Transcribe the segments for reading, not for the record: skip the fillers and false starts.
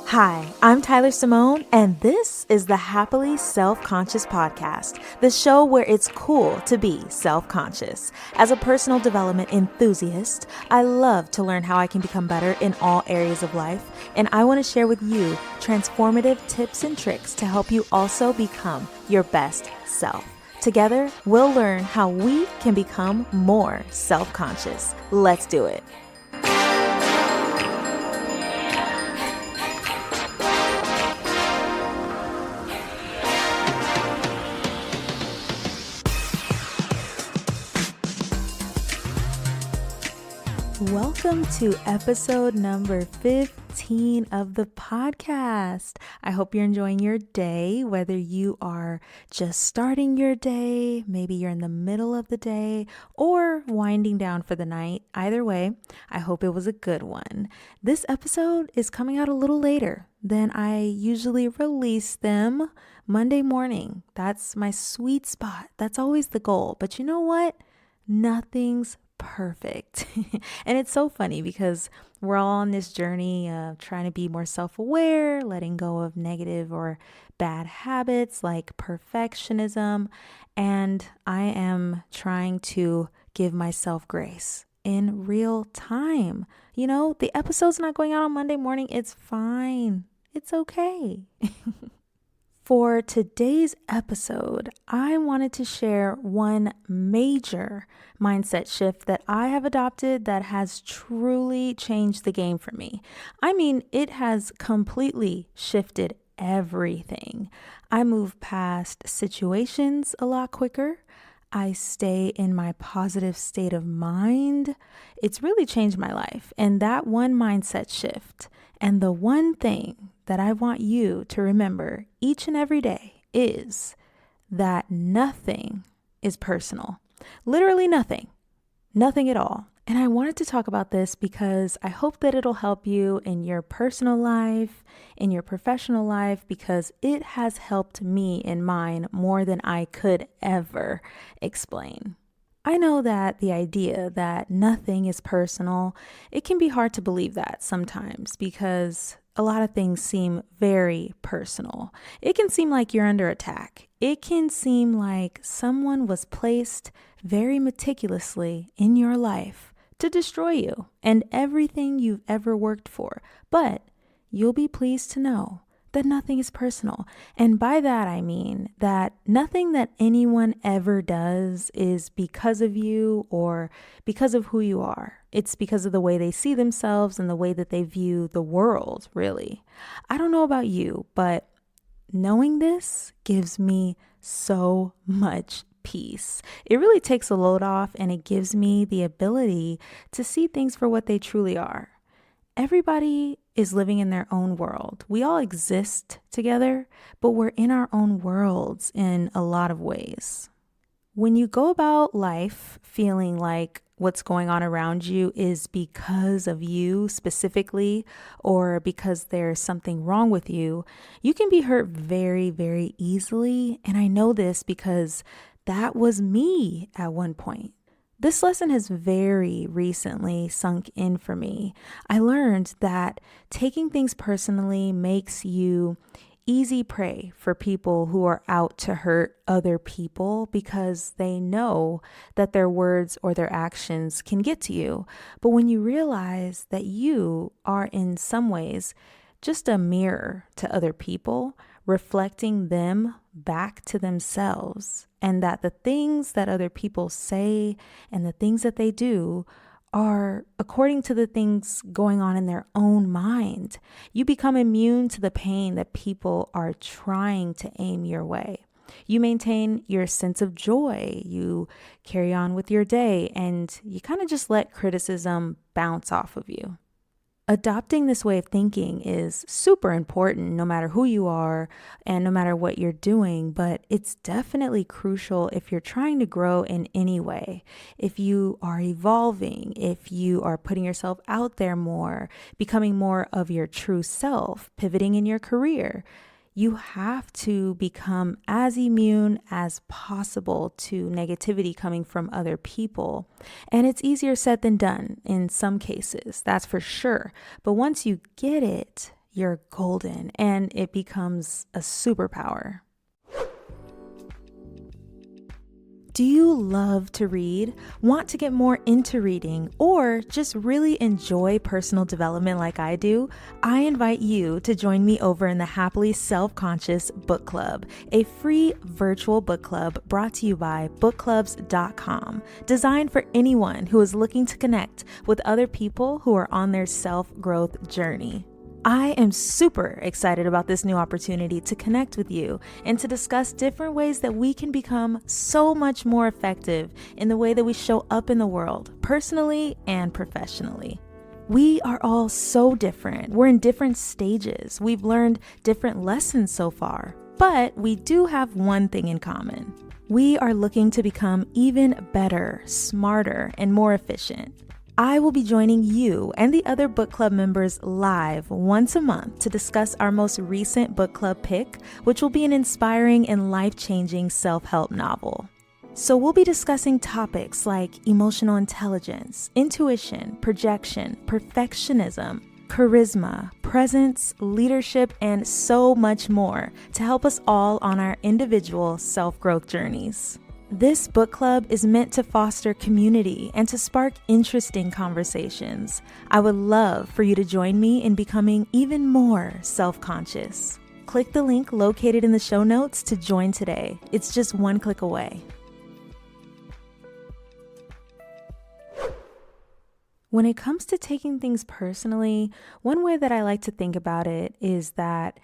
Hi, I'm Tyler Simone, and this is the Happily Self-Conscious podcast, the show where it's cool to be self-conscious. As a personal development enthusiast, I love to learn how I can become better in all areas of life, and I want to share with you transformative tips and tricks to help you also become your best self. Together, we'll learn how we can become more self-conscious. Let's do it. Welcome to episode number 15 of the podcast. I hope you're enjoying your day, whether you are just starting your day, maybe you're in the middle of the day, or winding down for the night. Either way, I hope it was a good one. This episode is coming out a little later than I usually release them, Monday morning. That's my sweet spot. That's always the goal. But you know what? Nothing's perfect. And it's so funny because we're all on this journey of trying to be more self-aware, letting go of negative or bad habits like perfectionism. And I am trying to give myself grace in real time. You know, the episode's not going out on Monday morning. It's fine. It's okay. For today's episode, I wanted to share one major mindset shift that I have adopted that has truly changed the game for me. I mean, it has completely shifted everything. I move past situations a lot quicker. I stay in my positive state of mind. It's really changed my life. And that one mindset shift and the one thing that I want you to remember each and every day is that nothing is personal. Literally nothing. Nothing at all. And I wanted to talk about this because I hope that it'll help you in your personal life, in your professional life, because it has helped me in mine more than I could ever explain. I know that the idea that nothing is personal, it can be hard to believe that sometimes because a lot of things seem very personal. It can seem like you're under attack. It can seem like someone was placed very meticulously in your life to destroy you and everything you've ever worked for. But you'll be pleased to know that nothing is personal. And by that, I mean that nothing that anyone ever does is because of you or because of who you are. It's because of the way they see themselves and the way that they view the world, really. I don't know about you, but knowing this gives me so much peace. It really takes a load off and it gives me the ability to see things for what they truly are. Everybody is living in their own world. We all exist together, but we're in our own worlds in a lot of ways. When you go about life feeling like what's going on around you is because of you specifically, or because there's something wrong with you, you can be hurt very, very easily. And I know this because that was me at one point. This lesson has very recently sunk in for me. I learned that taking things personally makes you easy prey for people who are out to hurt other people because they know that their words or their actions can get to you. But when you realize that you are in some ways just a mirror to other people, reflecting them back to themselves, and that the things that other people say and the things that they do are according to the things going on in their own mind, you become immune to the pain that people are trying to aim your way. You maintain your sense of joy, you carry on with your day, and you kind of just let criticism bounce off of you. Adopting this way of thinking is super important no matter who you are and no matter what you're doing, but it's definitely crucial if you're trying to grow in any way. If you are evolving, if you are putting yourself out there more, becoming more of your true self, pivoting in your career, you have to become as immune as possible to negativity coming from other people. And it's easier said than done in some cases, that's for sure. But once you get it, you're golden and it becomes a superpower. Do you love to read, want to get more into reading, or just really enjoy personal development like I do? I invite you to join me over in the Happily Self-Conscious Book Club, a free virtual book club brought to you by bookclubs.com, designed for anyone who is looking to connect with other people who are on their self-growth journey. I am super excited about this new opportunity to connect with you and to discuss different ways that we can become so much more effective in the way that we show up in the world, personally and professionally. We are all so different. We're in different stages. We've learned different lessons so far, but we do have one thing in common. We are looking to become even better, smarter, and more efficient. I will be joining you and the other book club members live once a month to discuss our most recent book club pick, which will be an inspiring and life-changing self-help novel. So we'll be discussing topics like emotional intelligence, intuition, projection, perfectionism, charisma, presence, leadership, and so much more to help us all on our individual self-growth journeys. This book club is meant to foster community and to spark interesting conversations. I would love for you to join me in becoming even more self-conscious. Click the link located in the show notes to join today. It's just one click away. When it comes to taking things personally, one way that I like to think about it is that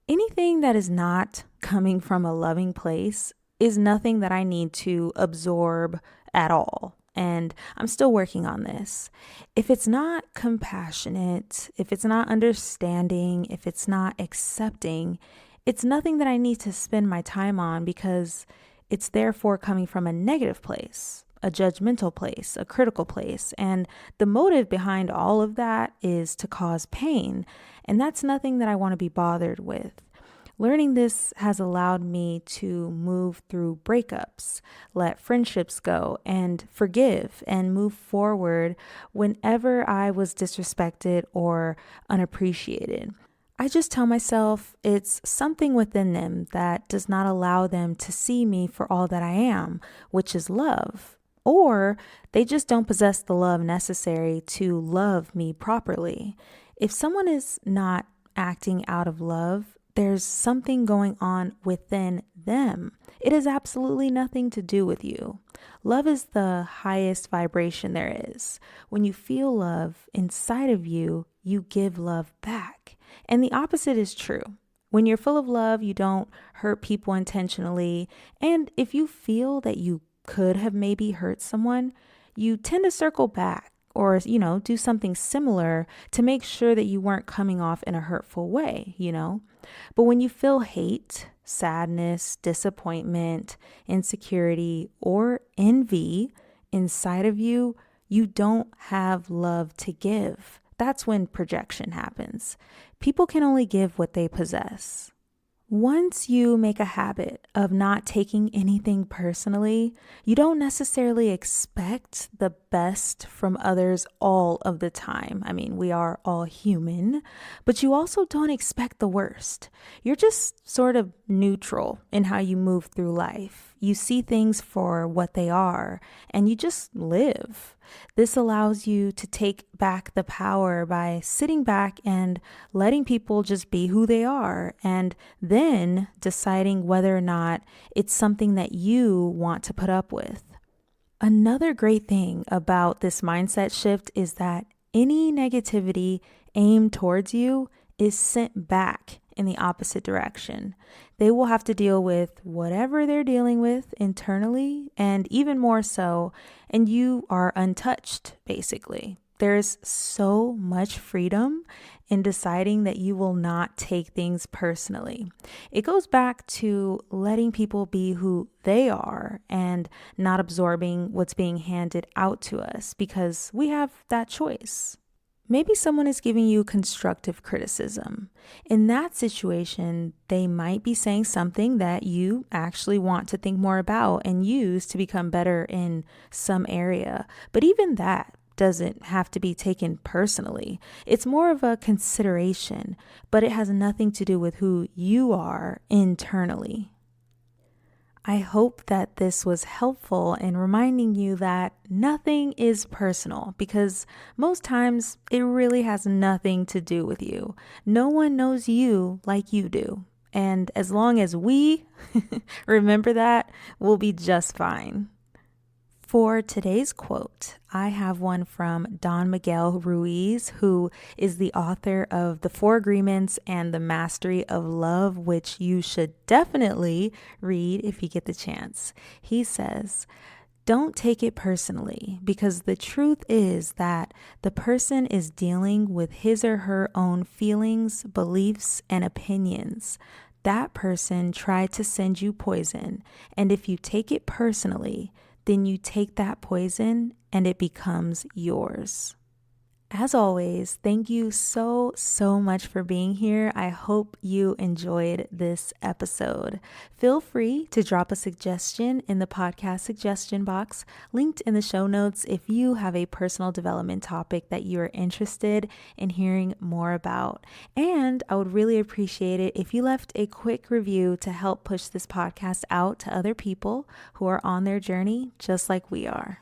anything that is not coming from a loving place is nothing that I need to absorb at all. And I'm still working on this. If it's not compassionate, if it's not understanding, if it's not accepting, it's nothing that I need to spend my time on because it's therefore coming from a negative place, a judgmental place, a critical place. And the motive behind all of that is to cause pain. And that's nothing that I want to be bothered with. Learning this has allowed me to move through breakups, let friendships go, and forgive and move forward whenever I was disrespected or unappreciated. I just tell myself it's something within them that does not allow them to see me for all that I am, which is love. Or they just don't possess the love necessary to love me properly. If someone is not acting out of love, there's something going on within them. It has absolutely nothing to do with you. Love is the highest vibration there is. When you feel love inside of you, you give love back. And the opposite is true. When you're full of love, you don't hurt people intentionally. And if you feel that you could have maybe hurt someone, you tend to circle back or, do something similar to make sure that you weren't coming off in a hurtful way, But when you feel hate, sadness, disappointment, insecurity, or envy inside of you, you don't have love to give. That's when projection happens. People can only give what they possess. Once you make a habit of not taking anything personally, you don't necessarily expect the best from others all of the time. I mean, we are all human, but you also don't expect the worst. You're just sort of neutral in how you move through life. You see things for what they are, and you just live. This allows you to take back the power by sitting back and letting people just be who they are, and then deciding whether or not it's something that you want to put up with. Another great thing about this mindset shift is that any negativity aimed towards you is sent back in the opposite direction. They will have to deal with whatever they're dealing with internally, and even more so, and you are untouched, basically. There's so much freedom in deciding that you will not take things personally. It goes back to letting people be who they are and not absorbing what's being handed out to us because we have that choice. Maybe someone is giving you constructive criticism. In that situation, they might be saying something that you actually want to think more about and use to become better in some area. But even that doesn't have to be taken personally. It's more of a consideration, but it has nothing to do with who you are internally. I hope that this was helpful in reminding you that nothing is personal, because most times it really has nothing to do with you. No one knows you like you do. And as long as we remember that, we'll be just fine. For today's quote, I have one from Don Miguel Ruiz, who is the author of The 4 Agreements and The Mastery of Love, which you should definitely read if you get the chance. He says, "Don't take it personally, because the truth is that the person is dealing with his or her own feelings, beliefs, and opinions. That person tried to send you poison, and if you take it personally, then you take that poison and it becomes yours." As always, thank you so much for being here. I hope you enjoyed this episode. Feel free to drop a suggestion in the podcast suggestion box linked in the show notes if you have a personal development topic that you are interested in hearing more about. And I would really appreciate it if you left a quick review to help push this podcast out to other people who are on their journey just like we are.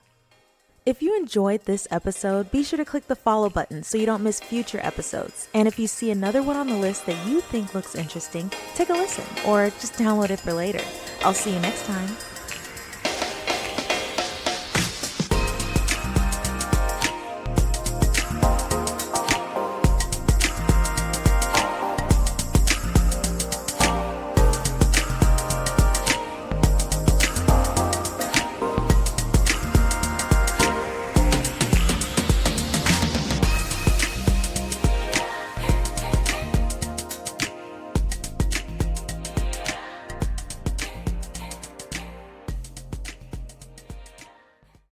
If you enjoyed this episode, be sure to click the follow button so you don't miss future episodes. And if you see another one on the list that you think looks interesting, take a listen or just download it for later. I'll see you next time.